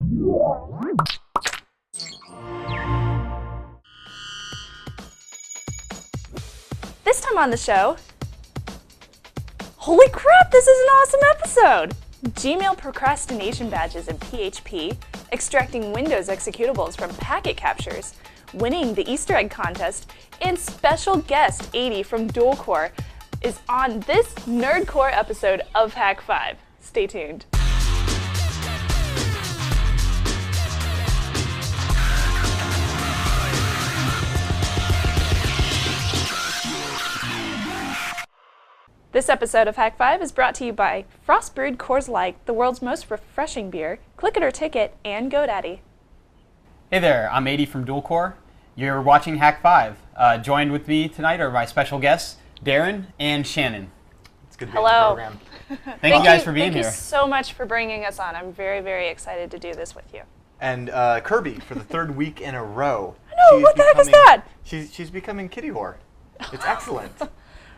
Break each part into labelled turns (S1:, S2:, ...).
S1: This time on the show, holy crap, this is an awesome episode! Gmail procrastination badges in PHP, extracting Windows executables from packet captures, winning the Easter egg contest, and special guest 80 from Dual-Core is on this Nerdcore episode of Hack 5. Stay tuned. This episode of Hack 5 is brought to you by Frost Brewed Coors Light, the world's most refreshing beer, Click It or Ticket, and GoDaddy.
S2: Hey there, I'm 80 from Dual-Core. You're watching Hack 5. Joined with me tonight are my special guests, Darren and Shannon.
S3: It's good to be on the program.
S2: Thank you guys for being here.
S1: Thank you so much for bringing us on. I'm very, very excited to do this with you.
S3: And Kirby, for the third week in a row.
S1: No, what the heck is that?
S3: She's becoming kitty whore. It's excellent.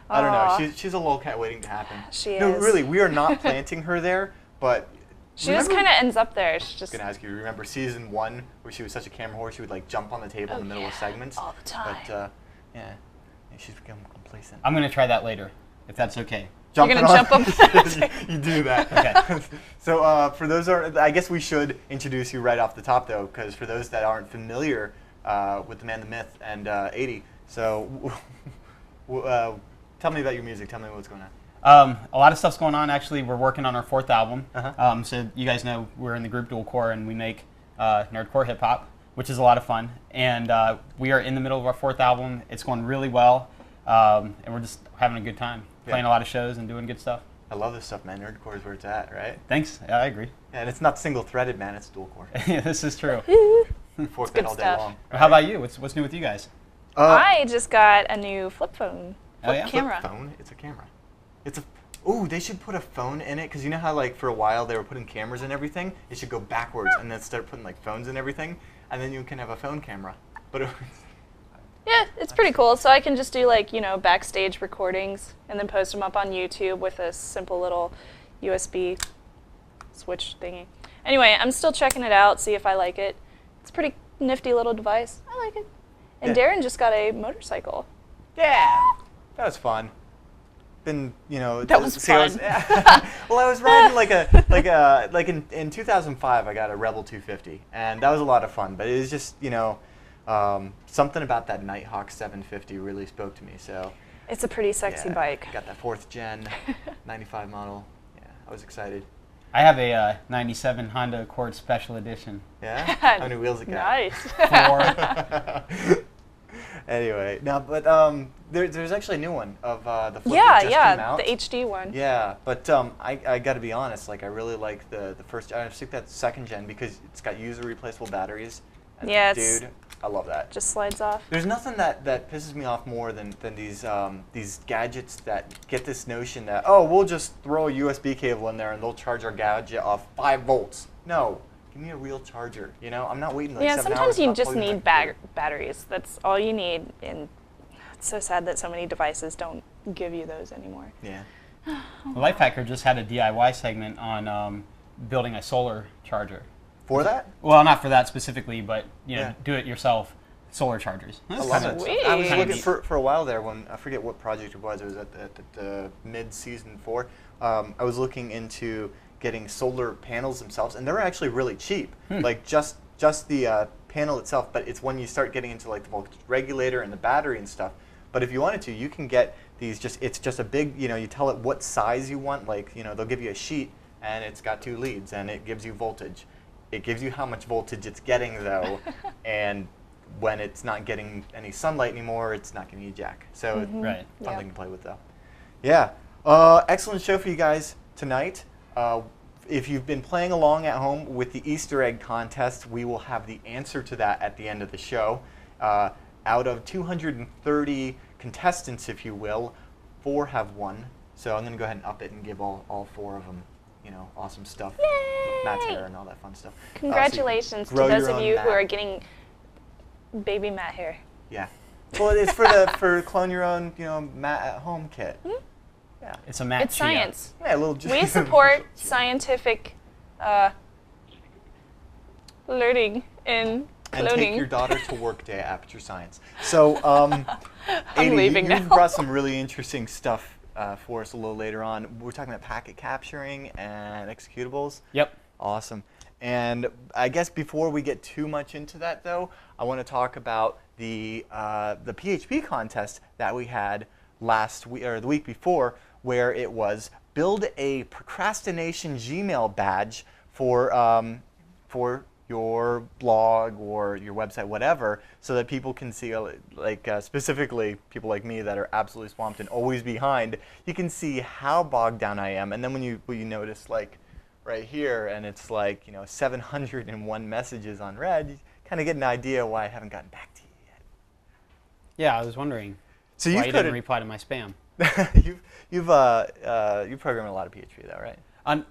S3: I don't know. She's a lolcat waiting to happen.
S1: She
S3: No,
S1: is.
S3: really, we are not planting her there, but
S1: She just kind of ends up there. She's just
S3: I'm gonna ask you. Remember season 1 where she was such a camera whore? She would like jump on the table in the middle of segments
S1: all the time.
S3: But yeah, she's become complacent.
S2: I'm going to try that later, if that's okay.
S1: You're going to jump up.
S3: You do that.
S2: Okay.
S3: So for those I guess we should introduce you right off the top though, because for those that aren't familiar with the man, the myth, and 80, so tell me about your music. Tell me what's going on.
S2: A lot of stuff's going on. Actually, we're working on our 4th album.
S3: Uh-huh.
S2: So you guys know we're in the group Dual-Core, and we make Nerdcore hip-hop, which is a lot of fun. And we are in the middle of our 4th album. It's going really well, and we're just having a good time, playing a lot of shows and doing good stuff.
S3: I love this stuff, man. Nerdcore is where it's at, right?
S2: Thanks. Yeah, I agree.
S3: Yeah, and it's not single-threaded, man. It's dual-core.
S2: Yeah, this is true.
S3: Fork
S1: good
S3: that all day
S1: stuff.
S3: long.
S2: How about you? What's new with you guys?
S1: I just got a new flip phone.
S2: Oh, yeah?
S1: Camera.
S3: Flip phone? It's a camera. It's a. Ooh, they should put a phone in it, because you know how like for a while they were putting cameras in everything. It should go backwards and then start putting like phones in everything, and then you can have a phone camera. But
S1: Yeah, it's pretty cool. So I can just do like, backstage recordings and then post them up on YouTube with a simple little USB switch thingy. Anyway, I'm still checking it out, see if I like it. It's a pretty nifty little device. I like it. And
S3: Yeah.
S1: Darren just got a motorcycle.
S3: yeah, that was fun. Been
S1: That was fun.
S3: Well, I was riding in 2005. I got a Rebel 250, and that was a lot of fun. But it was just something about that Nighthawk 750 really spoke to me. So
S1: It's a pretty sexy bike.
S3: Got that 4th gen 95 model. Yeah, I was excited.
S2: I have a 97 Honda Accord Special Edition.
S3: Yeah, how many wheels it got?
S1: Nice.
S2: 4.
S3: Anyway, now, but there's actually a new one of the flip
S1: Yeah,
S3: that just came out.
S1: the HD one.
S3: Yeah, but I got to be honest, like I really like the first. I stick that 2nd gen because it's got user replaceable batteries. And
S1: Yeah,
S3: dude, I love that.
S1: Just slides off.
S3: There's nothing that pisses me off more than these gadgets that get this notion that we'll just throw a USB cable in there and they'll charge our gadget off 5 volts. No. Give me a real charger, I'm not waiting like 7 hours.
S1: Sometimes you
S3: to
S1: just
S3: plug in
S1: need
S3: my computer.
S1: batteries. That's all you need, and it's so sad that so many devices don't give you those anymore.
S3: Yeah.
S2: Lifehacker just had a DIY segment on building a solar charger.
S3: For that?
S2: Well, not for that specifically, but
S3: Yeah.
S2: do it yourself solar chargers.
S3: I love it.
S1: Sweet.
S3: I was looking
S2: neat.
S3: for a while there when I forget what project it was. It was at the mid-season 4. I was looking into getting solar panels themselves, and they're actually really cheap. Like just the panel itself, but it's when you start getting into like the voltage regulator and the battery and stuff. But if you wanted to, you can get these. It's just a big. You tell it what size you want. Like they'll give you a sheet, and it's got 2 leads, and it gives you voltage. It gives you how much voltage it's getting though, and when it's not getting any sunlight anymore, it's not giving you jack. So
S2: Right.
S3: fun
S1: Yeah.
S3: thing to play with though. Yeah. Excellent show for you guys tonight. If you've been playing along at home with the Easter egg contest, we will have the answer to that at the end of the show. Out of 230 contestants, if you will, 4 have won. So I'm going to go ahead and up it and give all 4 of them, awesome stuff.
S1: Yay!
S3: Matt's hair and all that fun stuff.
S1: Congratulations to
S3: grow
S1: those
S3: your
S1: of
S3: own
S1: you who
S3: Matt.
S1: are getting baby Matt hair.
S3: Yeah. Well, it's for clone your own, Matt at home kit. Yeah.
S2: It's a Matt
S1: It's
S2: Chia.
S1: science.
S3: Yeah, a little.
S1: We support scientific learning and
S3: And
S1: cloning.
S3: take your daughter to work day at Aperture Science. So, Adi,
S1: leaving
S3: you
S1: now.
S3: brought some really interesting stuff for us a little later on. We're talking about packet capturing and executables.
S2: Yep.
S3: Awesome. And I guess before we get too much into that, though, I want to talk about the PHP contest that we had last week or the week before, where it was build a procrastination Gmail badge for your blog or your website, whatever, so that people can see, specifically people like me that are absolutely swamped and always behind, you can see how bogged down I am. And then when you notice, like, right here, and it's like, 701 messages on red, you kind of get an idea why I haven't gotten back to you yet.
S2: Yeah, I was wondering
S3: So
S2: why you didn't reply to my spam.
S3: you've programmed a lot of PHP though, right?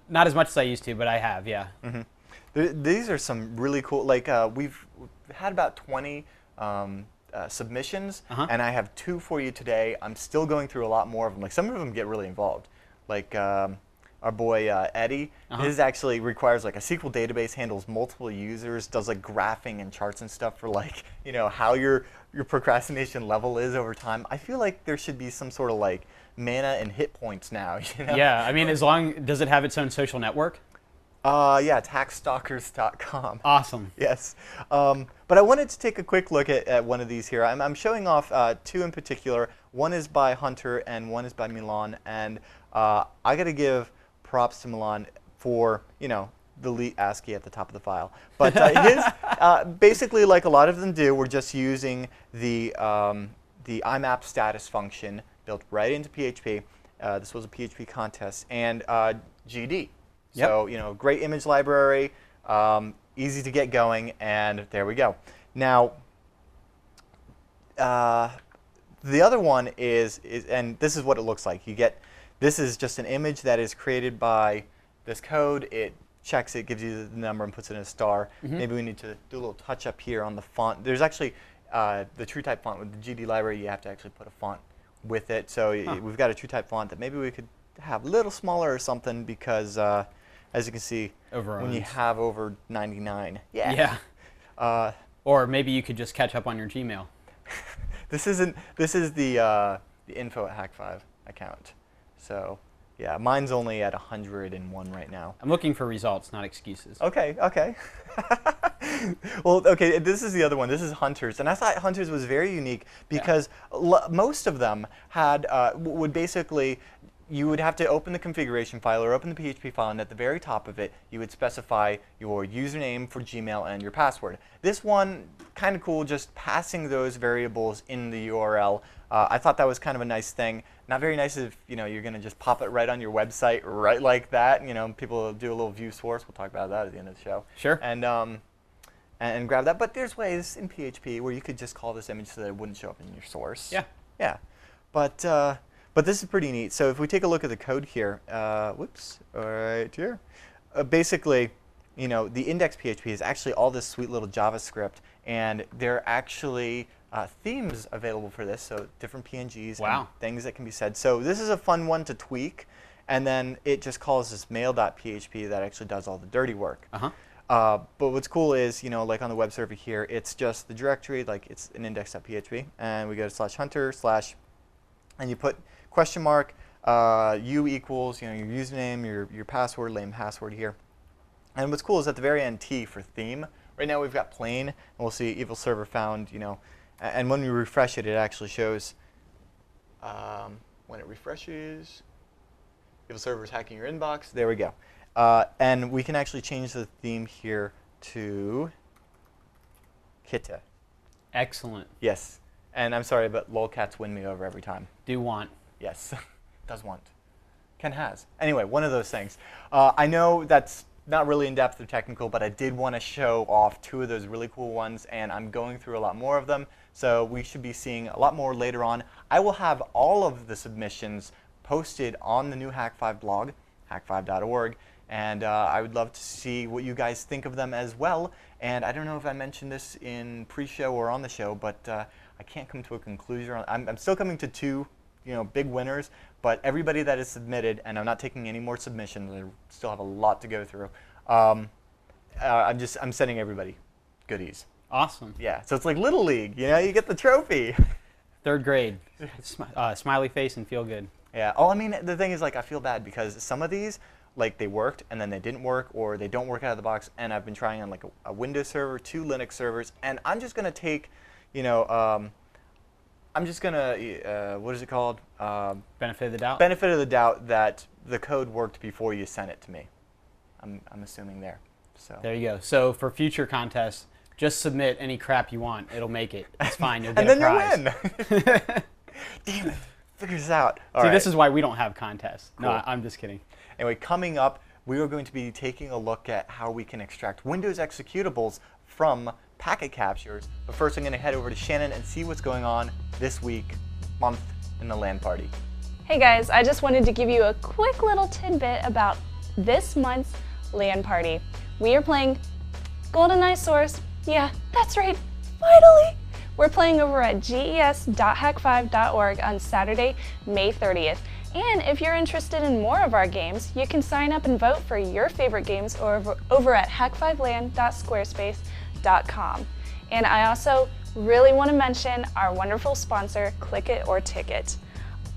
S2: Not as much as I used to, but I have, yeah.
S3: Mm-hmm. These are some really cool, we've had about 20 submissions, and I have 2 for you today. I'm still going through a lot more of them. Like, some of them get really involved. Like our boy Eddie, his actually requires like a SQL database, handles multiple users, does like graphing and charts and stuff for how your procrastination level is over time. I feel like there should be some sort of like mana and hit points now.
S2: Yeah, I mean, does it have its own social network?
S3: Yeah, it's hackstalkers.com.
S2: Awesome.
S3: Yes. But I wanted to take a quick look at one of these here. I'm showing off 2 in particular. One is by Hunter and one is by Milan. And I got to give props to Milan for, the lead ASCII at the top of the file. But his, basically, like a lot of them do, we're just using the IMAP status function built right into PHP. This was a PHP contest. And GD.
S2: Yep.
S3: So, great image library, easy to get going, and there we go. Now, the other one is, and this is what it looks like. This is just an image that is created by this code. It checks it, gives you the number, and puts it in a star. Maybe we need to do a little touch up here on the font. There's actually the TrueType font with the GD library. You have to actually put a font with it. So we've got a TrueType font that maybe we could have a little smaller or something because, as you can see, when you have over 99,
S2: yeah. Or maybe you could just catch up on your Gmail.
S3: This is the info at Hack5 account. So yeah, mine's only at 101 right now.
S2: I'm looking for results, not excuses.
S3: Okay. Well, okay, this is the other one. This is Hunter's, and I thought Hunter's was very unique because most of them had would basically. You would have to open the configuration file or open the PHP file, and at the very top of it, you would specify your username for Gmail and your password. This one, kind of cool, just passing those variables in the URL. I thought that was kind of a nice thing. Not very nice if you're going to just pop it right on your website, right like that. People do a little view source. We'll talk about that at the end of the show.
S2: Sure.
S3: And grab that. But there's ways in PHP where you could just call this image so that it wouldn't show up in your source.
S2: Yeah.
S3: Yeah. But this is pretty neat. So if we take a look at the code here, right here, basically, the index PHP is actually all this sweet little JavaScript, and there are actually themes available for this, so different PNGs and things that can be said. So this is a fun one to tweak, and then it just calls this mail.php that actually does all the dirty work. But what's cool is, like on the web server here, it's just the directory, like it's an index.php, and we go to /hunter/ and you put question mark, u equals, your username, your password, lame password here. And what's cool is at the very end, T for theme. Right now we've got plain, and we'll see evil server found, and when we refresh it, it actually shows, when it refreshes, evil server is hacking your inbox. There we go. And we can actually change the theme here to Kitta.
S2: Excellent.
S3: Yes. And I'm sorry, but lolcats win me over every time.
S2: Do want.
S3: Yes, does want. Ken has. Anyway, one of those things. I know that's not really in depth or technical, but I did want to show off 2 of those really cool ones, and I'm going through a lot more of them. So we should be seeing a lot more later on. I will have all of the submissions posted on the new Hack5 blog, hack5.org, and I would love to see what you guys think of them as well. And I don't know if I mentioned this in pre-show or on the show, but I can't come to a conclusion. I'm still coming to 2 big winners, but everybody that is submitted, and I'm not taking any more submissions, I still have a lot to go through, I'm sending everybody goodies.
S2: Awesome.
S3: Yeah, so it's like Little League, you know, you get the trophy.
S2: 3rd grade, smiley face and feel good.
S3: Yeah. Oh, I mean, the thing is, like, I feel bad because some of these, like, they worked and then they didn't work, or they don't work out of the box. And I've been trying on like a Windows server, 2 Linux servers, and I'm just gonna take, you know, I'm just gonna what is it called?
S2: Benefit of the doubt.
S3: Benefit of the doubt that the code worked before you sent it to me. I'm assuming there. So
S2: there you go. So for future contests, just submit any crap you want. It'll make it. It's fine. You'll get
S3: and
S2: a
S3: then
S2: prize.
S3: you win. Damn it. Figure this out. All
S2: See,
S3: right.
S2: this is why we don't have contests.
S3: Cool.
S2: No, I'm just kidding.
S3: Anyway, coming up, we are going to be taking a look at how we can extract Windows executables from packet captures. But first, I'm going to head over to Shannon and see what's going on this week, month in the LAN party.
S1: Hey guys, I just wanted to give you a quick little tidbit about this month's LAN party. We are playing GoldenEye Source. Yeah, that's right, finally! We're playing over at ges.hack5.org on Saturday, May 30th. And if you're interested in more of our games, you can sign up and vote for your favorite games over at hack5lan.squarespace.com. And I also really want to mention our wonderful sponsor, Click It or Ticket.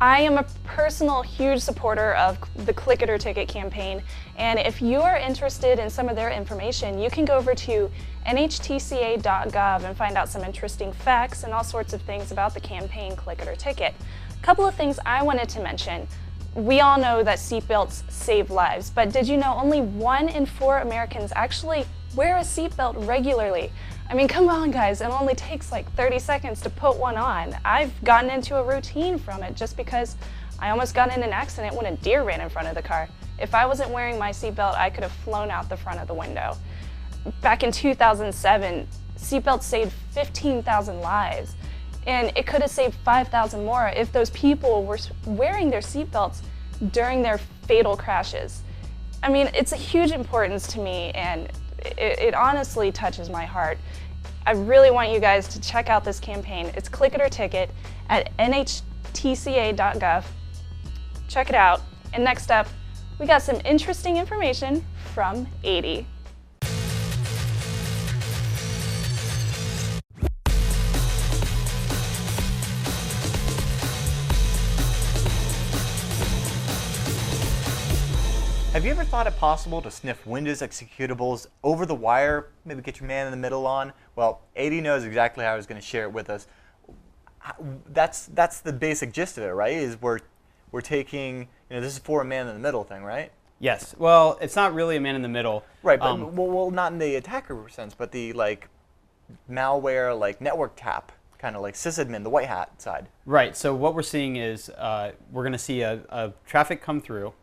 S1: I am a personal huge supporter of the Click It or Ticket campaign, and if you are interested in some of their information, you can go over to nhtca.gov and find out some interesting facts and all sorts of things about the campaign Click It or Ticket. A couple of things I wanted to mention. We all know that seatbelts save lives, but did you know only 1 in 4 Americans actually wear a seatbelt regularly? I mean, come on guys, it only takes like 30 seconds to put one on. I've gotten into a routine from it just because I almost got in an accident when a deer ran in front of the car. If I wasn't wearing my seatbelt, I could have flown out the front of the window. Back in 2007, seatbelts saved 15,000 lives, and it could have saved 5,000 more if those people were wearing their seatbelts during their fatal crashes. I mean, it's a huge importance to me, and it honestly touches my heart. I really want you guys to check out this campaign. It's Click It or Ticket at nhtca.gov. Check it out. And next up, we got some interesting information from 80.
S3: Have you ever thought it possible to sniff Windows executables over the wire, maybe get your man in the middle on? Well, 80 knows exactly how I was going to share it with us. That's the basic gist of it, right? Is we're taking, you know, this is for a man in the middle thing, right?
S2: Yes. Well, it's not really a man in the middle.
S3: Right, but well, not in the attacker sense, but the like malware, like network tap, kind of like sysadmin, the white hat side.
S2: Right. So what we're seeing is we're going to see a traffic come through,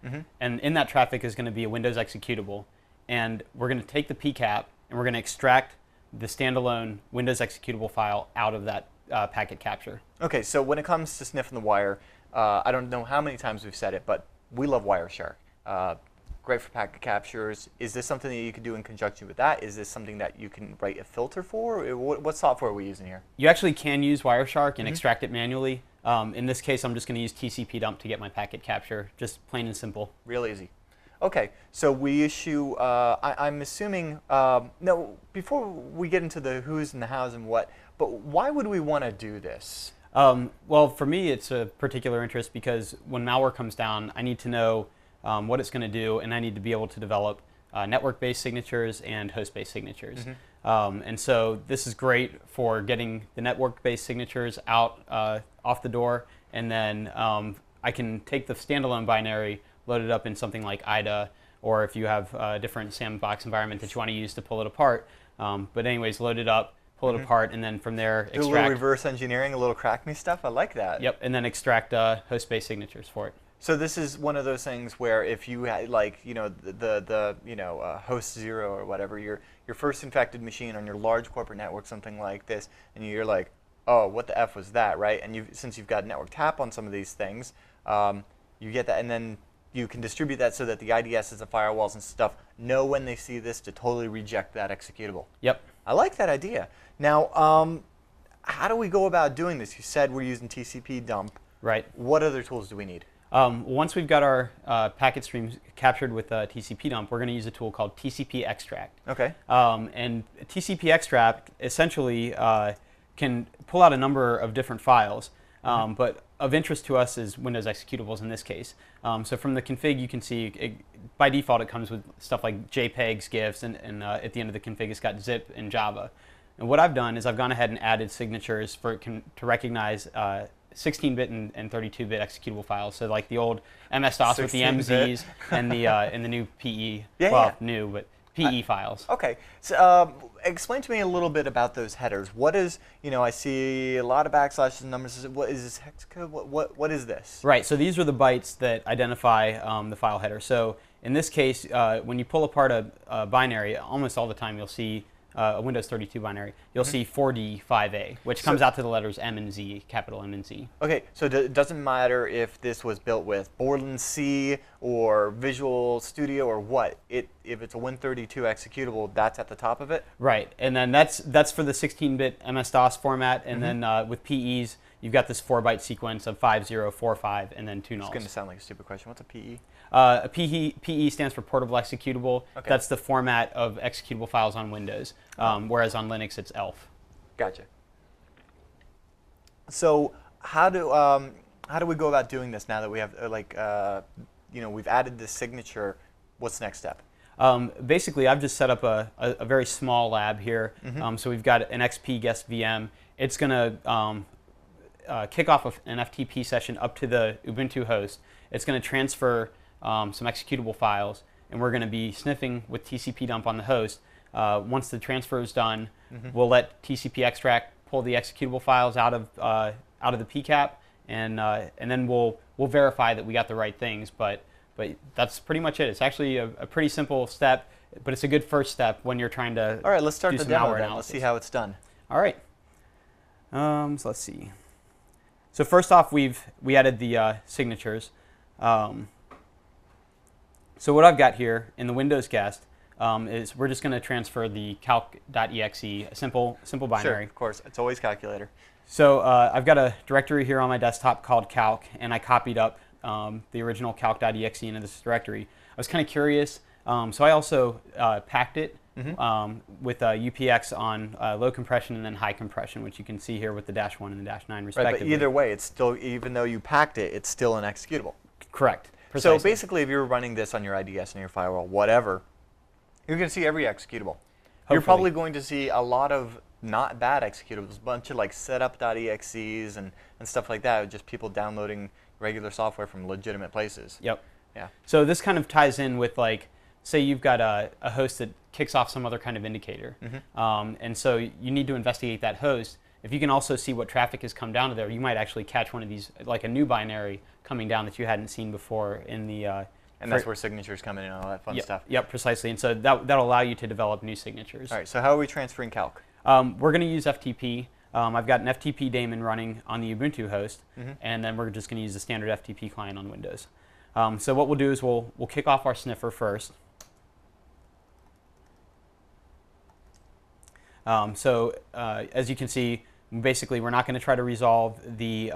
S2: and in that traffic is going to be a Windows executable, and we're going to take the PCAP and we're going to extract the standalone Windows executable file out of that packet capture.
S3: Okay, so when it comes to sniffing the wire, I don't know how many times we've said it, but we love Wireshark. Great for packet captures. Is this something that you can do in conjunction with that? Is this something that you can write a filter for? What software are we using here?
S2: You actually can use Wireshark and extract it manually. In this case, I'm just going to use TCP dump to get my packet capture, just plain and simple.
S3: Real easy. Okay, so we issue, I'm assuming, no, before we get into the who's and the hows and what, but why would we want to do this?
S2: Well, for me, it's a particular interest because when malware comes down, I need to know what it's going to do, and I need to be able to develop network-based signatures and host-based signatures. And so this is great for getting the network-based signatures out off the door, and then I can take the standalone binary, load it up in something like IDA, or if you have a different sandbox environment that you want to use to pull it apart. But anyways, load it up, pull it apart, and then from there extract.
S3: Do a little reverse engineering, a little crack me stuff. I like that.
S2: Yep, and then extract host-based signatures for it.
S3: So this is one of those things where if you had, like, you know, the host 0 or whatever, your first infected machine on your large corporate network, something like this, and you're like, oh, what the F was that, right? And since you've got network tap on some of these things, you get that, and then you can distribute that so that the IDSs, the firewalls and stuff know when they see this to totally reject that executable.
S2: Yep.
S3: I like that idea. Now, how do we go about doing this? You said we're using TCP dump.
S2: Right.
S3: What other tools do we need?
S2: Once we've got our packet streams captured with TCP dump, we're going to use a tool called TCP extract.
S3: Okay.
S2: And TCP extract essentially can pull out a number of different files, but of interest to us is Windows executables in this case. So from the config, you can see by default it comes with stuff like JPEGs, GIFs, and at the end of the config it's got zip and Java. And what I've done is I've gone ahead and added signatures to recognize 16-bit and 32-bit executable files. So like the old MS-DOS with the MZs and the new PE. New, but PE files.
S3: Okay. So explain to me a little bit about those headers. What is, I see a lot of backslashes and numbers. What is this hex code? What is this?
S2: Right. So these are the bytes that identify the file header. So in this case, when you pull apart a binary, almost all the time you'll see a Windows 32 binary, you'll see 4D5A, which comes out to the letters M and Z, capital M and Z.
S3: Okay, so it doesn't matter if this was built with Borland C or Visual Studio or what. If it's a Win32 executable, that's at the top of it?
S2: Right, and then that's for the 16-bit MS-DOS format, and then with PEs, you've got this 4-byte sequence of 5045 and then 2 nulls.
S3: It's going to sound like a stupid question. What's a PE?
S2: A PE stands for portable executable.
S3: Okay.
S2: That's the format of executable files on Windows, whereas on Linux it's ELF.
S3: Gotcha. So how do we go about doing this now that we have we've added this signature? What's the next step?
S2: Basically, I've just set up a very small lab here. So we've got an XP guest VM. It's going to kick off an FTP session up to the Ubuntu host. It's going to transfer some executable files, and we're going to be sniffing with TCP dump on the host. Once the transfer is done, we'll let TCP extract pull the executable files out of the PCAP, and then we'll verify that we got the right things. But that's pretty much it. It's actually a pretty simple step, but it's a good first step when you're trying to.
S3: All right, let's start
S2: do
S3: the
S2: some
S3: demo
S2: malware
S3: then.
S2: analysis.
S3: Let's see how it's done.
S2: All right. So let's see. So first off, we added the signatures. So what I've got here in the Windows guest is we're just going to transfer the calc.exe, a simple binary.
S3: Sure, of course. It's always calculator.
S2: So I've got a directory here on my desktop called calc, and I copied up the original calc.exe into this directory. I was kind of curious, so I also packed it with UPX on low compression and then high compression, which you can see here with the -1 and the -9 respectively.
S3: Right, but either way, it's still, even though you packed it, it's still an executable.
S2: Correct. Precisely.
S3: So basically, if you're running this on your IDS and your firewall, whatever, you're going to see every executable.
S2: Hopefully.
S3: You're probably going to see a lot of not bad executables, a bunch of like setup.exes and stuff like that, just people downloading regular software from legitimate places.
S2: Yep.
S3: Yeah.
S2: So this kind of ties in with, like, say you've got a host that kicks off some other kind of indicator, and so you need to investigate that host. If you can also see what traffic has come down to there, you might actually catch one of these, like a new binary coming down that you hadn't seen before in the.
S3: And that's where signatures come in and all that fun stuff.
S2: Yep, precisely. And so that'll allow you to develop new signatures.
S3: All right. So how are we transferring calc?
S2: We're going to use FTP. I've got an FTP daemon running on the Ubuntu host, and then we're just going to use the standard FTP client on Windows. So what we'll do is we'll kick off our sniffer first. As you can see, basically we're not going to try to resolve the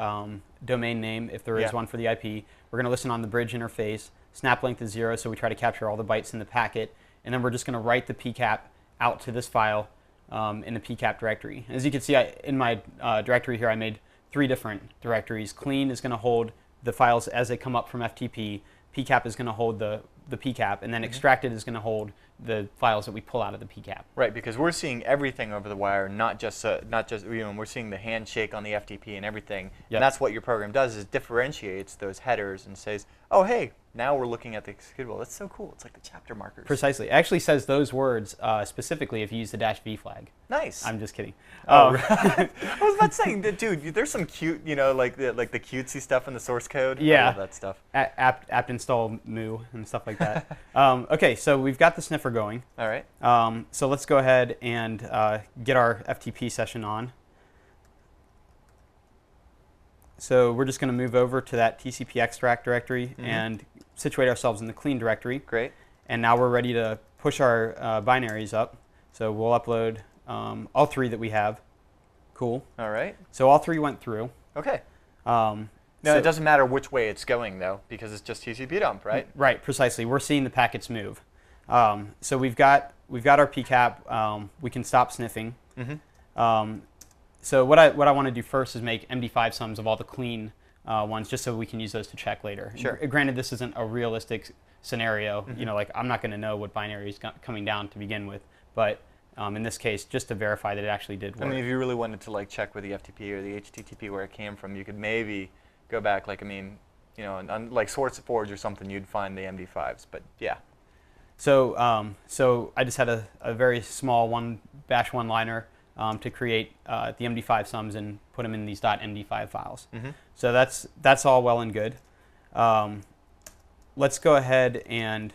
S2: domain name if there is one for the IP. We're going to listen on the bridge interface. Snap length is 0, so we try to capture all the bytes in the packet, and then we're just going to write the PCAP out to this file in the PCAP directory. As you can see, in my directory here, I made 3 different directories. Clean is going to hold the files as they come up from FTP. PCAP is going to hold the PCAP, and then extracted is going to hold the files that we pull out of the PCAP.
S3: Right, because we're seeing everything over the wire, not just we're seeing the handshake on the FTP and everything.
S2: Yep.
S3: And that's what your program does, is differentiates those headers and says, oh hey, now we're looking at the executable. That's so cool. It's like the chapter markers.
S2: Precisely. It actually says those words specifically if you use the -v flag.
S3: Nice.
S2: I'm just kidding.
S3: Oh, right. I was about to say, dude, there's some cute, like the cutesy stuff in the source code.
S2: Yeah.
S3: I love that stuff.
S2: Apt install moo and stuff like that. Okay, so we've got the sniffer going.
S3: All right.
S2: So let's go ahead and get our FTP session on. So we're just going to move over to that TCP extract directory and situate ourselves in the clean directory.
S3: Great.
S2: And now we're ready to push our binaries up. So we'll upload all 3 that we have. Cool.
S3: All right.
S2: So all 3 went through.
S3: Okay. No,
S2: So-
S3: it doesn't matter which way it's going, though, because it's just TCP dump, right?
S2: Right, precisely. We're seeing the packets move. So we've got our PCAP. We can stop sniffing. So what I want to do first is make MD5 sums of all the clean ones, just so we can use those to check later.
S3: Sure.
S2: Granted, this isn't a realistic scenario. You know, like I'm not going to know what binary is coming down to begin with, but in this case, just to verify that it actually did work.
S3: I mean, if you really wanted to like check with the FTP or the HTTP where it came from, you could maybe go back, like, I mean, you know, on like SourceForge or something, you'd find the MD5s. But yeah.
S2: So so I just had a very small bash one-liner to create the MD5 sums and put them in these .md5 files. So that's all well and good. Let's go ahead and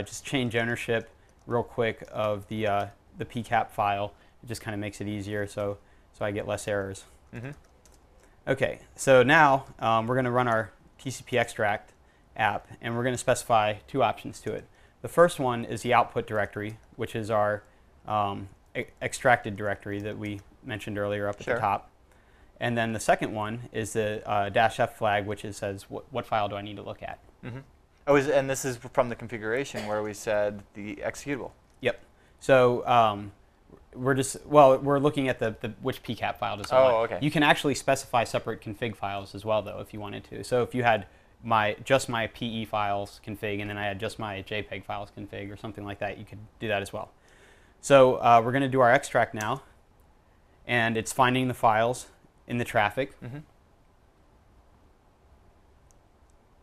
S2: just change ownership real quick of the PCAP file. It just kind of makes it easier, so I get less errors. Okay, so now we're going to run our TCP extract app, and we're going to specify two options to it. The first one is the output directory, which is our extracted directory that we mentioned earlier up at the top. And then the second one is the -f flag, which says what file do I need to look at.
S3: Oh, and this is from the configuration where we said the executable.
S2: Yep. So we're looking at the which PCAP file does it want.
S3: Oh, okay.
S2: You can actually specify separate config files as well, though, if you wanted to. So if you had just my PE files config, and then I had just my JPEG files config or something like that, you could do that as well. So we're going to do our extract now, and it's finding the files in the traffic.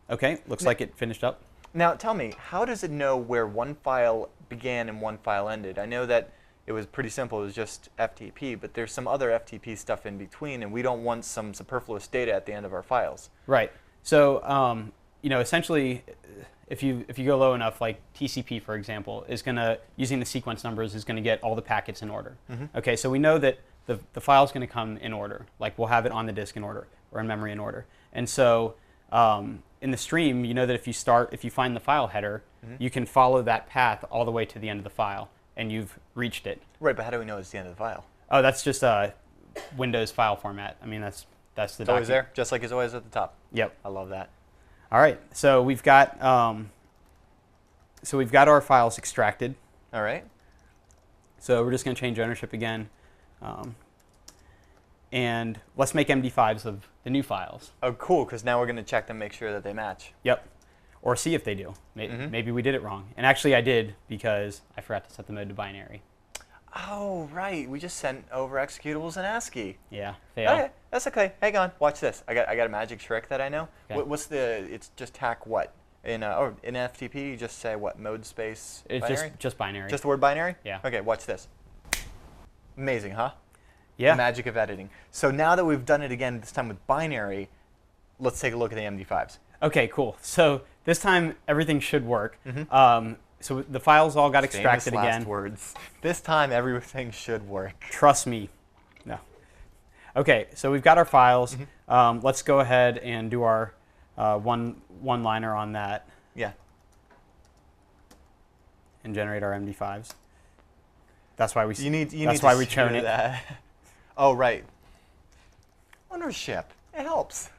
S2: Okay, looks like it finished up.
S3: Now, tell me, how does it know where one file began and one file ended? I know that it was pretty simple. It was just FTP, but there's some other FTP stuff in between, and we don't want some superfluous data at the end of our files.
S2: Right. So, you know, essentially, if you go low enough, like TCP, for example, is going to, using the sequence numbers, is going to get all the packets in order. Okay, so we know that the file is going to come in order. Like, we'll have it on the disk in order, or in memory in order. And so, in the stream, you know that if you find the file header, you can follow that path all the way to the end of the file, and you've reached it.
S3: Right, but how do we know it's the end of the file?
S2: Oh, that's just a Windows file format. I mean, that's the
S3: It's always there, just like it's always at the top.
S2: Yep.
S3: I love that.
S2: All right, so we've got our files extracted.
S3: All right.
S2: So we're just going to change ownership again, and let's make MD5s of the new files.
S3: Oh, cool, because now we're going to check them, make sure that they match.
S2: Yep, or see if they do. Maybe we did it wrong, and actually I did because I forgot to set the mode to binary.
S3: Oh, right. We just sent over executables in ASCII.
S2: Yeah, fail.
S3: Okay, that's okay. Hang on, watch this. I got a magic trick that I know.
S2: Okay.
S3: What's the? It's just hack what? In FTP, you just say what? Mode space
S2: It's
S3: binary?
S2: just binary.
S3: Just the word binary?
S2: Yeah.
S3: Okay, watch this. Amazing, huh?
S2: Yeah.
S3: The magic of editing. So now that we've done it again, this time with binary, let's take a look at the MD5s.
S2: Okay, cool. So this time everything should work. So the files all got extracted
S3: Famous
S2: again.
S3: last words. This time everything should work.
S2: Trust me. No. Okay, so we've got our files. Let's go ahead and do our one-liner on that.
S3: Yeah.
S2: And generate our MD5s. That's why we.
S3: That's
S2: why we chose it.
S3: That. Oh, right. Ownership. It helps.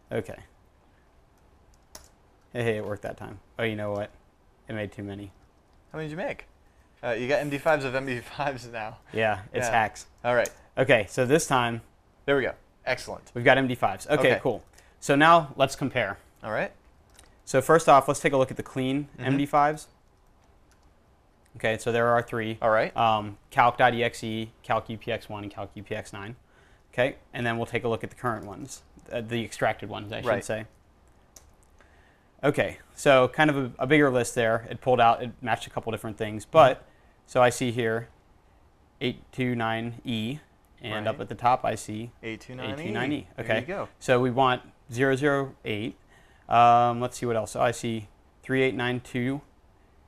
S2: Okay. Hey, it worked that time. Oh, you know what? It made too many.
S3: How many did you make? You got MD5s of MD5s now.
S2: Yeah, it's hacks.
S3: All right.
S2: Okay, so this time
S3: There we go. Excellent.
S2: we've got MD5s. Okay, cool. So now let's compare.
S3: All right.
S2: So first off, let's take a look at the clean MD5s. Okay, so there are three.
S3: All right.
S2: Calc.exe, CalcUPX1, and CalcUPX9. Okay, and then we'll take a look at the current ones, the extracted ones, I should say. Okay, so kind of a bigger list there. It pulled out, it matched a couple different things, but so I see here 829E, and up at the top I see 829E. Okay,
S3: There you go.
S2: so we want 008. Let's see what else. So I see 3892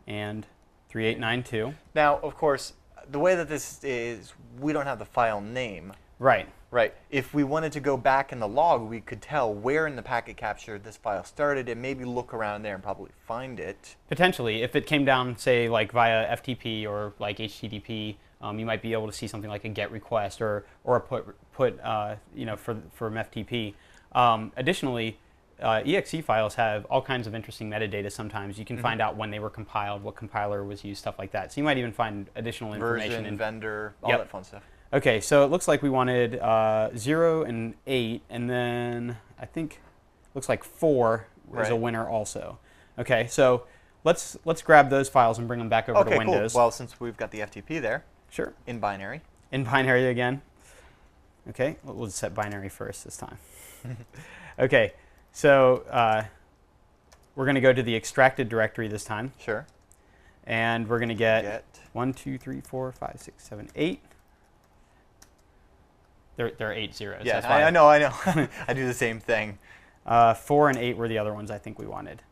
S2: and 3892.
S3: Now, of course, the way that this is, we don't have the file name.
S2: Right.
S3: Right. If we wanted to go back in the log, we could tell where in the packet capture this file started and maybe look around there and probably find it.
S2: Potentially, if it came down, say, like via FTP or like HTTP, you might be able to see something like a GET request or a put you know, from FTP. Additionally, exe files have all kinds of interesting metadata sometimes. You can find out when they were compiled, what compiler was used, stuff like that. So you might even find additional information.
S3: Version,
S2: in
S3: vendor, all
S2: Yep.
S3: that fun stuff.
S2: Okay, so it looks like we wanted 0 and 8, and then I think looks like 4 is a
S3: Right.
S2: winner also. Okay, so let's grab those files and bring them back over to
S3: Okay,
S2: Windows.
S3: cool. Well, since we've got the FTP there,
S2: Sure.
S3: in binary.
S2: In binary again. Okay, we'll set binary first this time. Okay, so we're going to go to the extracted directory this time,
S3: Sure.
S2: and we're going to get
S3: Get.
S2: 1, 2, 3, 4, 5, 6, 7, 8. There are 8 zeros.
S3: Yeah,
S2: That's why
S3: I know. I do the same thing.
S2: 4 and 8 were the other ones I think we wanted.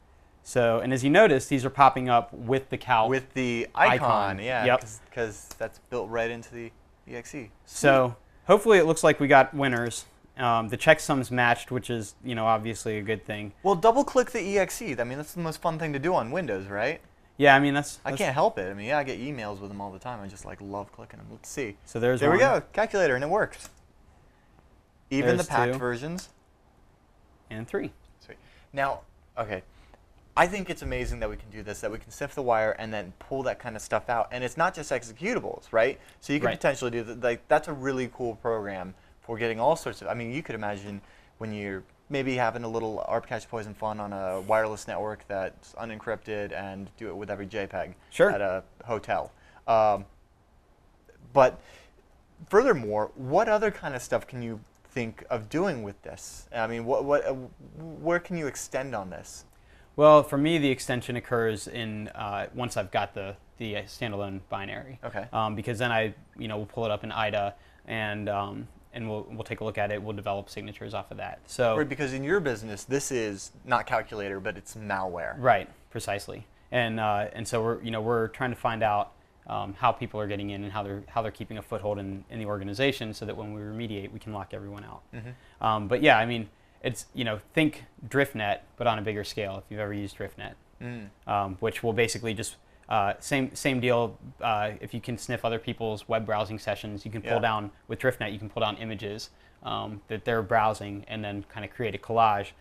S2: So, and as you notice, these are popping up with the calc.
S3: With the icon, yeah,
S2: Yep.
S3: because that's built right into the exe.
S2: So hopefully it looks like we got winners. The checksums matched, which is, you know, obviously a good thing.
S3: Well, double-click the exe. I mean, that's the most fun thing to do on Windows, right?
S2: Yeah, I mean that's
S3: I can't help it. I mean, yeah, I get emails with them all the time. I just like love clicking them. Let's see.
S2: So there's
S3: There we
S2: one
S3: go, calculator, and it works. Even
S2: There's
S3: the packed
S2: 2.
S3: versions.
S2: and 3.
S3: Sweet. Now, okay, I think it's amazing that we can do this, that we can sift the wire and then pull that kind of stuff out. And it's not just executables, right? So you could
S2: Right.
S3: potentially do that. Like, that's a really cool program for getting all sorts of. I mean, you could imagine when you're maybe having a little ARP Catch Poison fun on a wireless network that's unencrypted and do it with every JPEG
S2: Sure.
S3: at a hotel. But furthermore, what other kind of stuff can you think of doing with this? I mean, where can you extend on this?
S2: Well, for me, the extension occurs in once I've got the standalone binary.
S3: Okay.
S2: Because then we'll pull it up in IDA and we'll take a look at it. We'll develop signatures off of that. So
S3: Right, because in your business, this is not calculator, but it's malware.
S2: right, precisely. And so we're trying to find out how people are getting in and how they're keeping a foothold in the organization, so that when we remediate, we can lock everyone out.
S3: Mm-hmm.
S2: But yeah, I mean, it's think DriftNet, but on a bigger scale. If you've ever used DriftNet, which will basically just same deal. If you can sniff other people's web browsing sessions, you can pull down with DriftNet. You can pull down images that they're browsing and then kind of create a collage.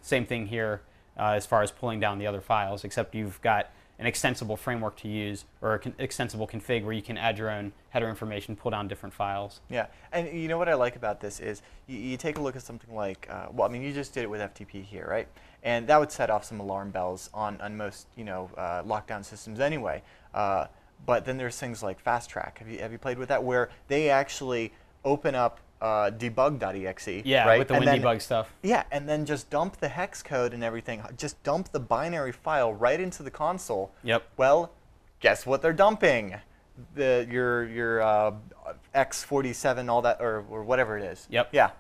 S2: Same thing here as far as pulling down the other files, except you've got an extensible framework to use, or an extensible config where you can add your own header information, pull down different files.
S3: Yeah, and you know what I like about this is you take a look at something like, well, I mean, you just did it with FTP here, right? And that would set off some alarm bells on most, lockdown systems anyway. But then there's things like Fast Track. Have you played with that, where they actually open up debug.exe,
S2: Yeah,
S3: right?
S2: with the
S3: and then,
S2: WinDebug stuff.
S3: Yeah, and then just dump the hex code and everything. Just dump the binary file right into the console.
S2: Yep.
S3: Well, guess what they're dumping? Your X47, all that, or whatever it is.
S2: Yep.
S3: Yeah,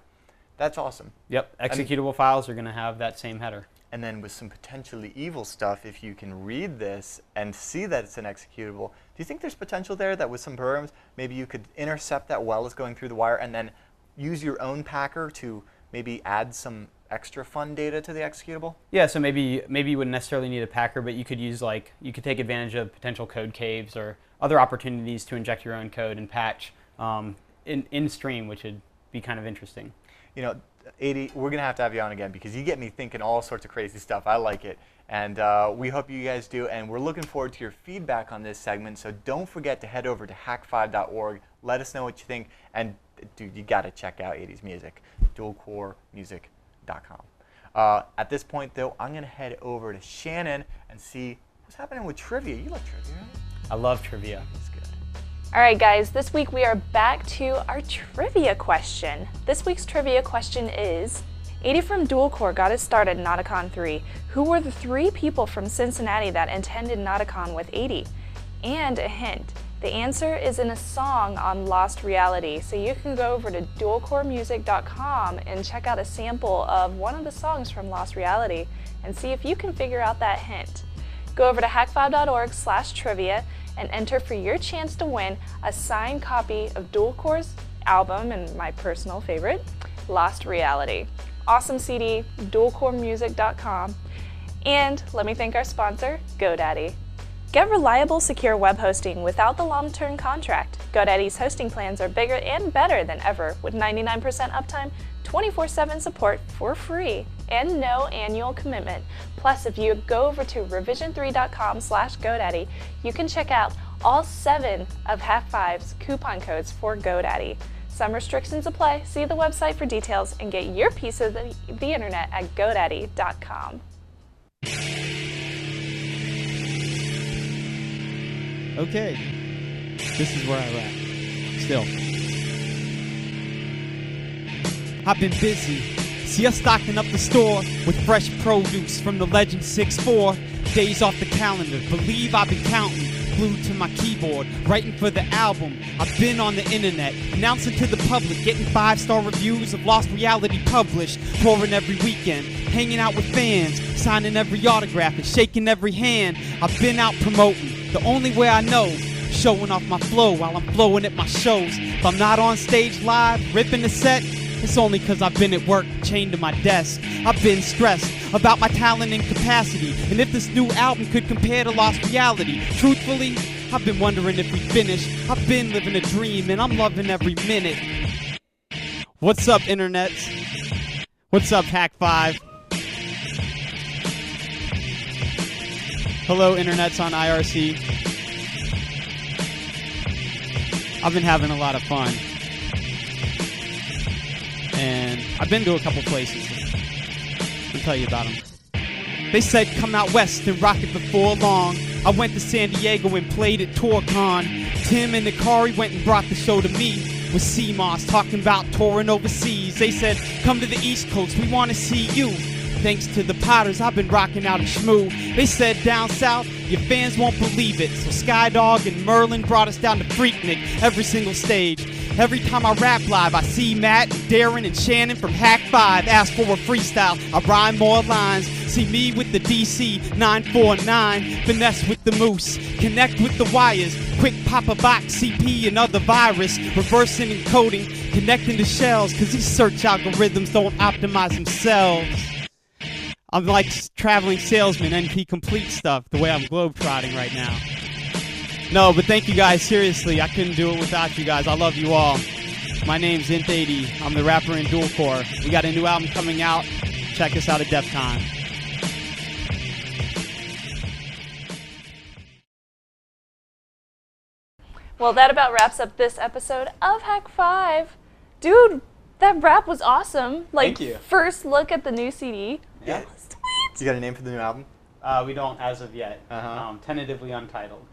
S3: that's awesome.
S2: Yep. Executable files are going to have that same header.
S3: And then with some potentially evil stuff, if you can read this and see that it's an executable, do you think there's potential there that with some programs, maybe you could intercept that while it's going through the wire and then use your own packer to maybe add some extra fun data to the executable?
S2: Yeah, so maybe you wouldn't necessarily need a packer, but you could use you could take advantage of potential code caves or other opportunities to inject your own code and patch in stream, which would be kind of interesting.
S3: 80, we're going to have you on again, because you get me thinking all sorts of crazy stuff. I like it. And we hope you guys do. And we're looking forward to your feedback on this segment. So don't forget to head over to hack5.org. Let us know what you think. And dude, you got to check out 80s music, dualcoremusic.com. At this point, though, I'm going to head over to Shannon and see what's happening with trivia. You like trivia, right?
S2: I love trivia.
S3: That's good.
S1: All right, guys, this week we are back to our trivia question. This week's trivia question is, 80 from Dual Core got his start at Nauticon 3. Who were the 3 people from Cincinnati that attended Nauticon with 80? And a hint, the answer is in a song on Lost Reality. So you can go over to dualcoremusic.com and check out a sample of one of the songs from Lost Reality and see if you can figure out that hint. Go over to hack5.org/trivia and enter for your chance to win a signed copy of Dual Core's album and my personal favorite, Lost Reality. Awesome CD, dualcoremusic.com. And let me thank our sponsor, GoDaddy. Get reliable, secure web hosting without the long-term contract. GoDaddy's hosting plans are bigger and better than ever with 99% uptime, 24/7 support for free, and no annual commitment. Plus, if you go over to revision3.com/GoDaddy, you can check out all 7 of Hack5's coupon codes for GoDaddy. Some restrictions apply. See the website for details and get your piece of the internet at GoDaddy.com.
S4: Okay, this is where I rap. Still. I've been busy. See us stocking up the store with fresh produce from the Legend 6-4. Days off the calendar, believe I've been counting. Glued to my keyboard, writing for the album. I've been on the internet, announcing to the public, getting 5-star reviews of Lost Reality published, touring every weekend, hanging out with fans, signing every autograph and shaking every hand. I've been out promoting, the only way I know, showing off my flow while I'm flowing at my shows. If I'm not on stage live, ripping the set, it's only cause I've been at work, chained to my desk. I've been stressed about my talent and capacity, and if this new album could compare to Lost Reality. Truthfully, I've been wondering if we finished. I've been living a dream, and I'm loving every minute. What's up, internets? What's up, Hack5? Hello, internets on IRC. I've been having a lot of fun. And I've been to a couple places. I'll tell you about them. They said come out west and rock it before long. I went to San Diego and played at TourCon. Tim and Nikari went and brought the show to me with CMOS talking about touring overseas. They said come to the East Coast, we want to see you. Thanks to the Potters, I've been rocking out a schmoo. They said down south, your fans won't believe it. So Skydog and Merlin brought us down to Freaknik every single stage. Every time I rap live, I see Matt, and Darren, and Shannon from Hack5 ask for a freestyle. I rhyme more lines. See me with the DC 949, finesse with the moose, connect with the wires, quick pop a box, CP and other virus, reversing and coding, connecting to shells, cause these search algorithms don't optimize themselves. I'm like traveling salesman, NP complete stuff, the way I'm globetrotting right now. No, but thank you guys, seriously, I couldn't do it without you guys. I love you all. My name's Int80. I'm the rapper in Dual Core. We got a new album coming out. Check us out at DEF CON.
S1: Well, that about wraps up this episode of Hack5. Dude, that rap was awesome. Like,
S2: Thank you.
S1: first look at the new CD.
S2: Yeah.
S1: It was sweet.
S3: You got a name for the new album?
S2: We don't as of yet. Tentatively untitled.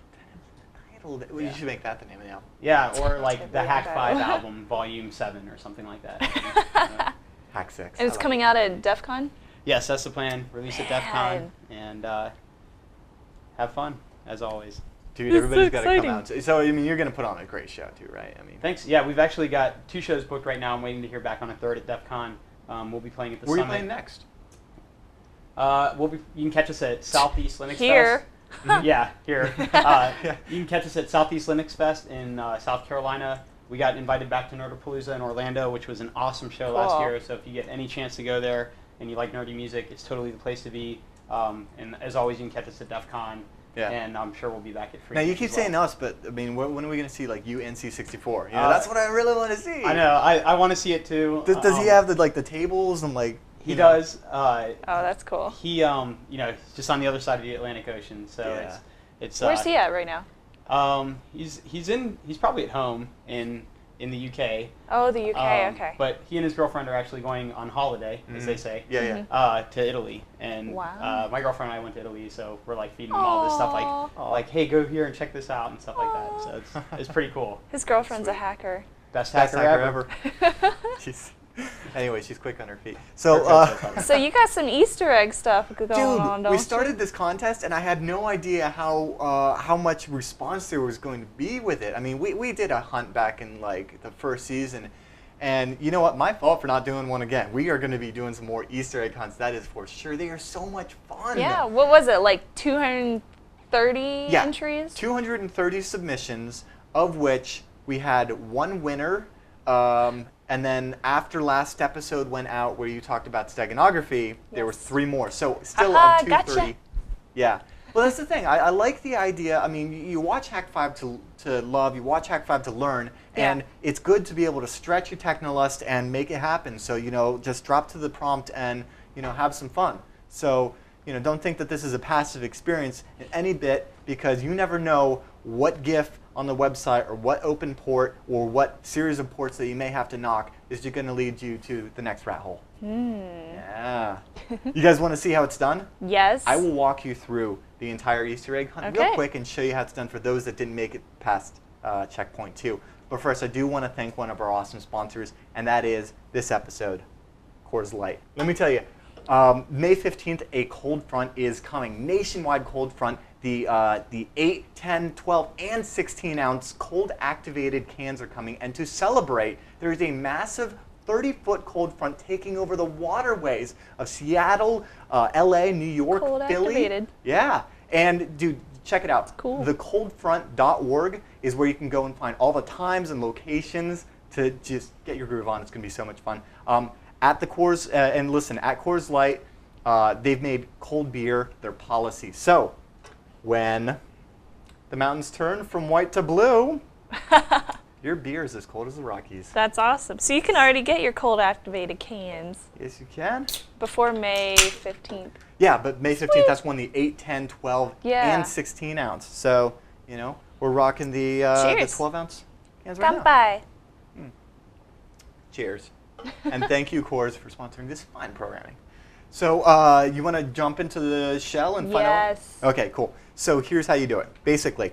S3: Well, you should make that the name of the album.
S2: Yeah, or like the
S1: Tentatively
S2: Hack5
S1: untitled.
S2: album, Volume 7 or something like that.
S3: Hack 6.
S1: And it's coming out at DEF CON?
S2: Yes, that's the plan. Release at DEF CON and have fun, as always.
S3: Dude,
S1: This is
S3: everybody's
S1: so
S3: got to come
S1: exciting.
S3: out. So, I mean, you're going to put on a great show, too, right? I mean,
S2: Thanks. Yeah, we've actually got 2 shows booked right now. I'm waiting to hear back on a third at DEF CON. We'll be playing at the
S3: where are you
S2: Summit.
S3: playing next?
S2: You can catch us at Southeast Linux
S1: Here.
S2: Fest. Yeah, here. You can catch us at Southeast Linux Fest in South Carolina. We got invited back to Nerdapalooza in Orlando, which was an awesome show last
S1: Cool.
S2: year. So if you get any chance to go there and you like nerdy music, it's totally the place to be. And as always, you can catch us at DEF CON.
S3: Yeah.
S2: And I'm sure we'll be back at Free.
S3: Now, you keep saying us, but, I mean, when are we going to see, like, you NC64? You know, that's what I really want to see.
S2: I know. I want to see it too.
S3: Does he have, the tables and, like...
S2: He
S3: you know?
S2: does.
S1: Oh, that's cool.
S2: He, he's just on the other side of the Atlantic Ocean, so
S3: Yeah.
S2: it's.
S1: Where's he at right now?
S2: He's probably at home in the UK.
S1: Oh, the UK, okay.
S2: But he and his girlfriend are actually going on holiday, as they say.
S3: Yeah, yeah.
S2: To Italy, and
S1: Wow.
S2: my girlfriend and I went to Italy, so we're like feeding them all this stuff, like hey, go here and check this out and stuff like that. So it's pretty cool.
S1: His girlfriend's a
S3: Sweet.
S1: hacker.
S2: Best
S3: Best
S2: hacker
S3: hacker
S2: ever.
S3: Anyway, she's quick on her feet. So,
S1: So you got some Easter egg stuff going on,
S3: dude,
S1: don't
S3: we
S1: you?
S3: started this contest, and I had no idea how much response there was going to be with it. I mean, we did a hunt back in, like, the first season, and you know what? My fault for not doing one again. We are going to be doing some more Easter egg hunts, that is for sure. They are so much fun.
S1: Yeah, what was it, like 230
S3: Yeah,
S1: entries?
S3: 230 submissions, of which we had one winner And then after last episode went out where you talked about steganography, there were 3 more. So still on 230.
S1: Gotcha.
S3: Yeah. Well, that's the thing. I like the idea. I mean, you watch Hack 5 to love, you watch Hack 5 to learn, and it's good to be able to stretch your technolust and make it happen. So, just drop to the prompt and, have some fun. So, don't think that this is a passive experience in any bit, because you never know what GIF on the website or what open port or what series of ports that you may have to knock is just going to lead you to the next rat hole. Yeah. You guys want to see how it's done?
S1: Yes.
S3: I will walk you through the entire Easter egg hunt real quick and show you how it's done for those that didn't make it past checkpoint 2. But first, I do want to thank one of our awesome sponsors, and that is this episode, Coors Light. Let me tell you, May 15th, a cold front is coming. Nationwide cold front. The 8, 10, 12, and 16-ounce cold activated cans are coming. And to celebrate, there is a massive 30-foot cold front taking over the waterways of Seattle, LA, New York,
S1: Cold
S3: Philly.
S1: activated.
S3: Yeah. And dude, check it out.
S1: It's cool.
S3: Thecoldfront.org is where you can go and find all the times and locations to just get your groove on. It's going to be so much fun. At the Coors, and listen, at Coors Light, they've made cold beer their policy. So when the mountains turn from white to blue, your beer is as cold as the Rockies.
S1: That's awesome. So you can already get your cold activated cans
S3: Yes, you can.
S1: before May 15th.
S3: Yeah, but May 15th, that's when the 8, 10, 12,
S1: Yeah.
S3: and 16 ounce. So, we're rocking the 12-ounce cans right now.
S1: Kanpai.
S3: Cheers. And thank you, Coors, for sponsoring this fine programming. So you want to jump into the shell and find out?
S1: Yes.
S3: Okay, cool. So here's how you do it. Basically,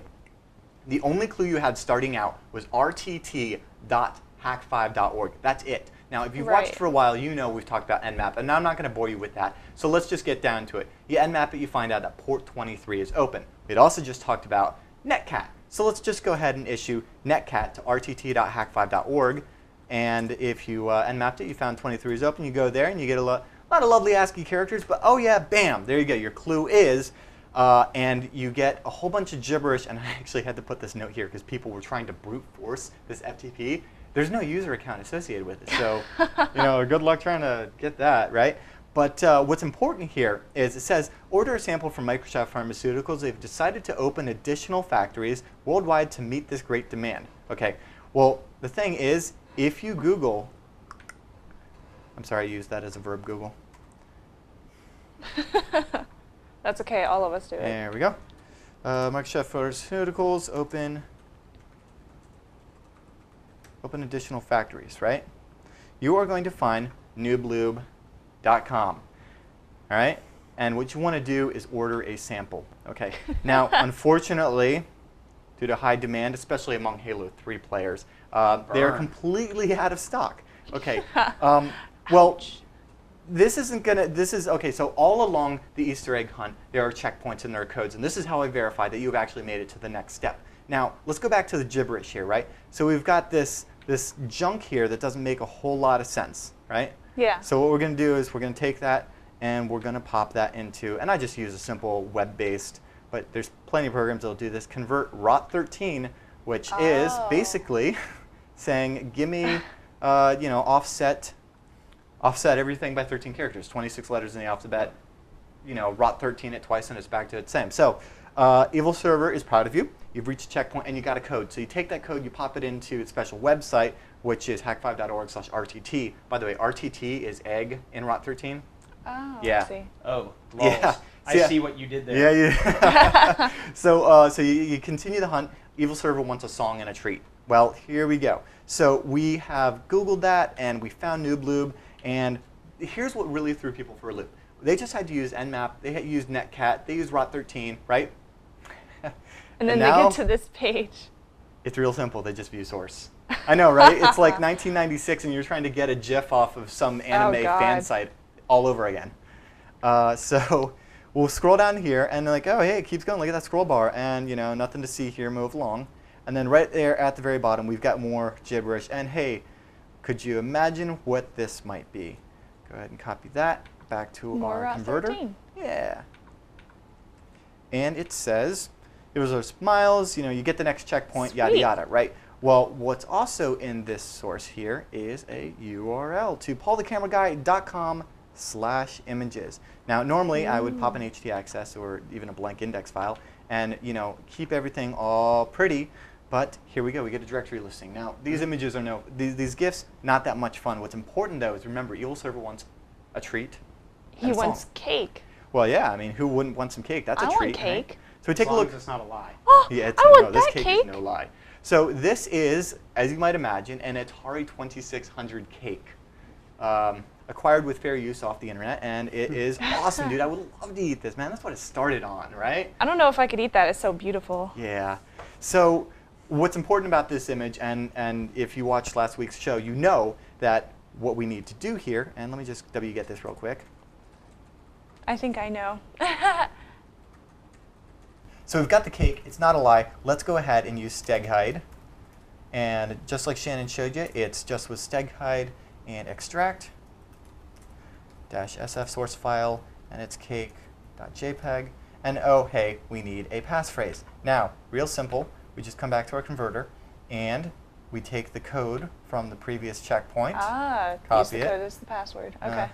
S3: the only clue you had starting out was rtt.hack5.org. That's it. Now, if you've watched for a while, we've talked about Nmap, and now I'm not going to bore you with that. So let's just get down to it. You Nmap it, you find out that port 23 is open. We'd also just talked about netcat. So let's just go ahead and issue netcat to rtt.hack5.org. And if you Nmapped it, you found 23 is open, you go there and you get a lot of lovely ASCII characters, but oh yeah, bam, there you go. Your clue is, and you get a whole bunch of gibberish, and I actually had to put this note here because people were trying to brute force this FTP. There's no user account associated with it, so good luck trying to get that, right? But what's important here is it says, order a sample from Microsoft Pharmaceuticals. They've decided to open additional factories worldwide to meet this great demand. Okay, well, the thing is, if you Google, I'm sorry, I used that as a verb, Google.
S1: That's okay, all of us do it.
S3: There we go. Microsoft Pharmaceuticals, open additional factories, right? You are going to find nooblube.com, all right? And what you want to do is order a sample, okay? Now, unfortunately, due to high demand, especially among Halo 3 players, they're completely out of stock. Okay, well, okay, so all along the Easter egg hunt, there are checkpoints and there are codes, and this is how I verify that you've actually made it to the next step. Now, let's go back to the gibberish here, right? So we've got this junk here that doesn't make a whole lot of sense, right?
S1: Yeah.
S3: So what we're going to do is we're going to take that and we're going to pop that into, and I just use a simple web-based, but there's plenty of programs that'll do this, convert ROT13, which is basically saying, give me, offset everything by 13 characters, 26 letters in the alphabet, ROT13 it twice and it's back to the same. So Evil Server is proud of you. You've reached a checkpoint and you got a code. So you take that code, you pop it into a special website, which is hack5.org/RTT. By the way, RTT is egg in ROT13.
S1: Oh,
S3: Yeah.
S1: I see.
S2: Oh, lols.
S3: Yeah.
S2: I see what you did there.
S3: Yeah. So you continue the hunt. Evil Server wants a song and a treat. Well, here we go. So we have Googled that and we found Nooblube. And here's what really threw people for a loop. They just had to use Nmap. They had used netcat. They used ROT13, right?
S1: And then they
S3: now,
S1: get to this page.
S3: It's real simple. They just view source. I know, right? It's like 1996 and you're trying to get a GIF off of some anime fan site all over again. So we'll scroll down here and they're like, oh, hey, it keeps going. Look at that scroll bar. And, nothing to see here. Move along. And then right there at the very bottom, we've got more gibberish. And, hey, could you imagine what this might be? Go ahead and copy that back to our converter.
S1: 13.
S3: Yeah. And it says, it was our smiles, you get the next checkpoint, yada, yada, right? Well, what's also in this source here is a URL to paulthecameraguy.com/images. Now, normally I would pop an htaccess or even a blank index file and, keep everything all pretty. But here we go. We get a directory listing. Now, these images are these GIFs, not that much fun. What's important, though, is remember, Evil Server wants a treat.
S1: He wants cake.
S3: Well, yeah. I mean, who wouldn't want some cake? That's a treat.
S1: I want cake.
S3: Right? So we take
S2: As
S3: a
S2: long
S3: look.
S2: as it's not a lie.
S1: Oh,
S3: Yeah,
S1: I want
S3: this
S1: that
S3: cake
S1: cake.
S3: is no lie. So this is, as you might imagine, an Atari 2600 cake, acquired with fair use off the internet, and it is awesome, dude. I would love to eat this, man. That's what it started on, right?
S1: I don't know if I could eat that. It's so beautiful.
S3: Yeah. So what's important about this image, and if you watched last week's show, you know that what we need to do here, and let me just get this real quick.
S1: I think I know.
S3: So we've got the cake. It's not a lie. Let's go ahead and use steghide. And just like Shannon showed you, it's just with steghide and extract -sf source file, and it's cake.jpg. And oh, hey, we need a passphrase. Now, real simple. We just come back to our converter, and we take the code from the previous checkpoint.
S1: Use
S3: Copy
S1: the code
S3: it.
S1: as the password. Okay.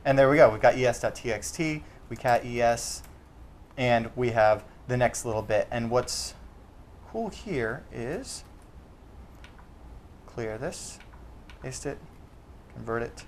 S3: And there we go. We've got es.txt, we cat es, and we have the next little bit. And what's cool here is clear this, paste it, convert it.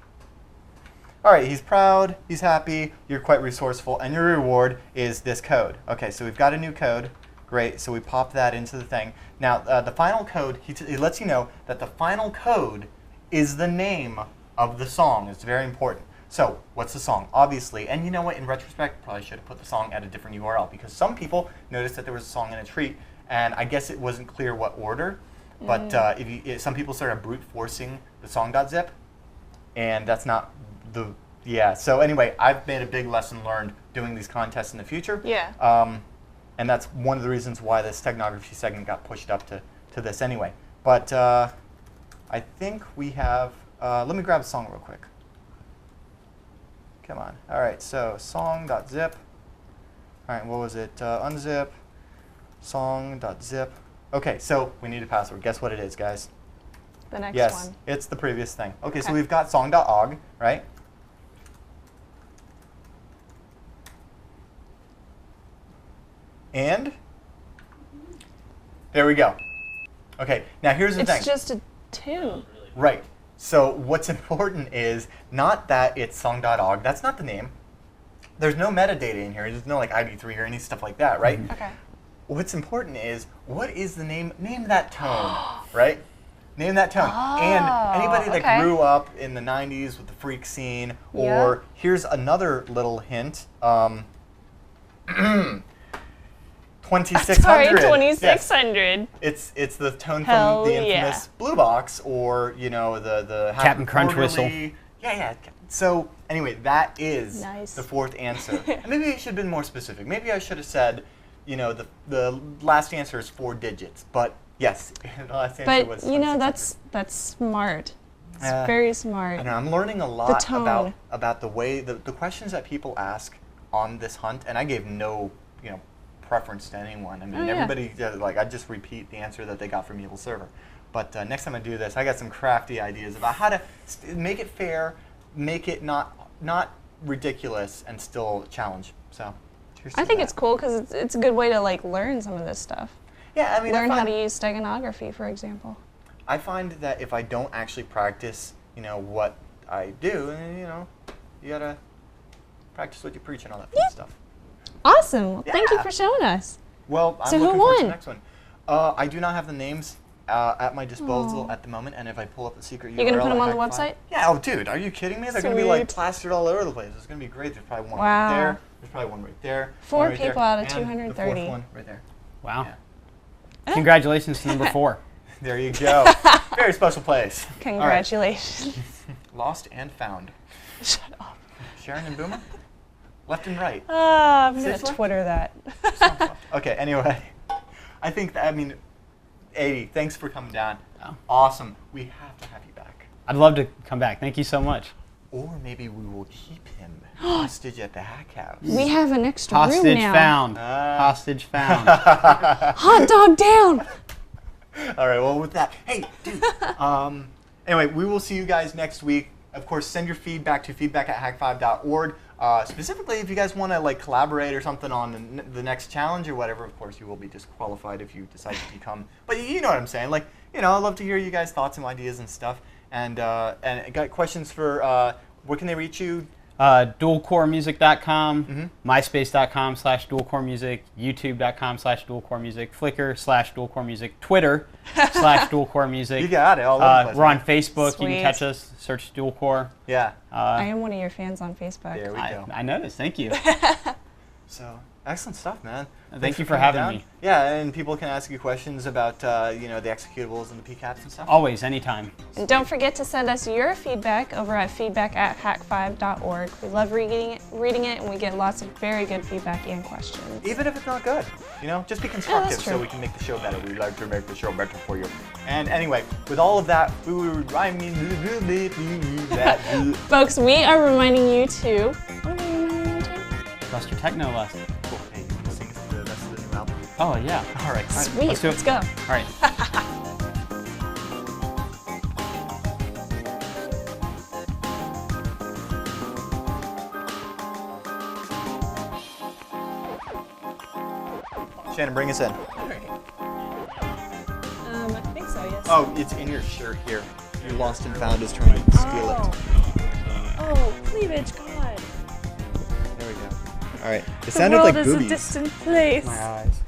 S3: All right, he's proud, he's happy, you're quite resourceful, and your reward is this code. Okay, so we've got a new code. Great, so we pop that into the thing. Now, the final code, he lets you know that the final code is the name of the song. It's very important. So, what's the song? Obviously, and you know what, in retrospect, probably should have put the song at a different URL, because some people noticed that there was a song in a treat, and I guess it wasn't clear what order, but some people started brute forcing the song.zip, and that's not so anyway, I've made a big lesson learned doing these contests in the future.
S1: Yeah.
S3: And that's one of the reasons why this technography segment got pushed up to this anyway. But I think we have, let me grab a song real quick. Come on. All right, so song.zip. All right, what was it? Unzip, song.zip. Okay, so we need a password. Guess what it is, guys?
S1: The next
S3: Yes,
S1: one.
S3: it's the previous thing. Okay, so we've got song.og, right? And there we go. Okay, now here's the thing.
S1: It's just a tune.
S3: Right. So what's important is not that it's song.og. That's not the name. There's no metadata in here. There's no like ID3 or any stuff like that, right?
S1: Okay.
S3: What's important is what is the name? Name that tone, right? Name that tone. And anybody that grew up in the 90s with the freak scene, or here's another little hint. 2600.
S1: Sorry, 2600.
S3: Yes. It's the tone
S1: Hell
S3: from the infamous Blue Box, or the
S2: Captain Crunch whistle.
S3: Yeah. So anyway, that is
S1: Nice.
S3: the fourth answer. And maybe I should have been more specific. Maybe I should have said, the last answer is 4 digits. But yes, the last answer was.
S1: But that's smart. It's very smart.
S3: I know, I'm learning a lot
S1: tone.
S3: about the way the questions that people ask on this hunt, and I gave no preference to anyone. I mean, everybody I just repeat the answer that they got from Evil Server. But next time I do this, I got some crafty ideas about how to make it fair, make it not ridiculous, and still challenge. So, cheers to
S1: I think
S3: that.
S1: it's cool because it's a good way to learn some of this stuff.
S3: Yeah, I mean,
S1: Learn how to use steganography, for example.
S3: I find that if I don't actually practice, what I do, you gotta practice what you preach and all that fun stuff.
S1: Awesome. Well, thank you
S3: Yeah.
S1: for showing us.
S3: Well, I'm
S1: So who
S3: looking forward to the
S1: won?
S3: next one. I do not have the names at my disposal at the moment, and if I pull up the secret URL,
S1: You're gonna put them on the
S3: I
S1: website?
S3: Yeah. Oh, dude, are you kidding me? They're gonna be like
S1: Sweet.
S3: plastered all over the place. It's gonna be great. There's probably one
S1: Wow.
S3: right there. There's probably one right there.
S1: 4
S3: one right
S1: people
S3: there,
S1: out of
S3: and
S1: 230.
S3: The fourth one right there.
S2: Wow.
S3: Yeah.
S2: Congratulations to number 4.
S3: There you go. Very special place.
S1: Congratulations.
S3: Lost and found.
S1: Shut up.
S3: Sharon and Boomer? Left and right.
S1: I'm going to
S3: Seriously?
S1: Twitter that.
S3: Okay, anyway. I think that, Adi, thanks for coming down.
S2: Oh.
S3: Awesome. We have to have you back.
S2: I'd love to come back. Thank you so much.
S3: Or maybe we will keep him hostage at the HakHouse.
S1: We have an extra room
S2: Hostage
S1: now.
S2: found. Hostage found.
S1: Hot dog down.
S3: All right, well, with that, hey, dude. Anyway, we will see you guys next week. Of course, send your feedback to feedback@hak5.org. Specifically, if you guys want to like collaborate or something on the next challenge or whatever, of course, you will be disqualified if you decide to become. But you know what I'm saying. Like, you know, I'd love to hear you guys' thoughts and ideas and stuff. And I got questions for where can they reach you?
S2: dualcoremusic.com, myspace.com/dualcoremusic, youtube.com/dualcoremusic, Flickr/dualcoremusic, Twitter/dualcoremusic.
S3: You got it. All over the place,
S2: we're on
S3: man.
S2: Facebook. You
S1: Sweet.
S2: can catch us. Search Dualcore.
S3: Yeah.
S1: I am one of your fans on Facebook.
S3: There we go.
S2: I noticed. Thank you.
S3: So excellent stuff, man.
S2: Thank you for
S3: coming
S2: having
S3: down.
S2: me.
S3: Yeah, and people can ask you questions about you know, the executables and the PCAPs and stuff.
S2: Always, anytime.
S1: And don't forget to send us your feedback over at feedback@hak5.org. We love reading it, and we get lots of very good feedback and questions.
S3: Even if it's not good, you know, just be constructive so
S1: true.
S3: we can make the show better. We like to make the show better for you. And anyway, with all of that,
S1: Folks, we are reminding you to. What are we reminding you to?
S2: Trust your techno lesson.
S3: Cool. Hey, you can sing the rest of the new album.
S2: Oh, yeah.
S3: All right.
S1: Sweet,
S2: let's do it.
S1: let's go.
S2: All right.
S3: Shannon, bring us in.
S1: I think so, yes.
S3: Oh, it's in your shirt here. Your lost and found is trying to steal it.
S1: Oh, cleavage, God.
S3: There we go. All right. It
S1: The
S3: sounded
S1: world
S3: like
S1: is
S3: boobies.
S1: a distant place.
S2: My eyes.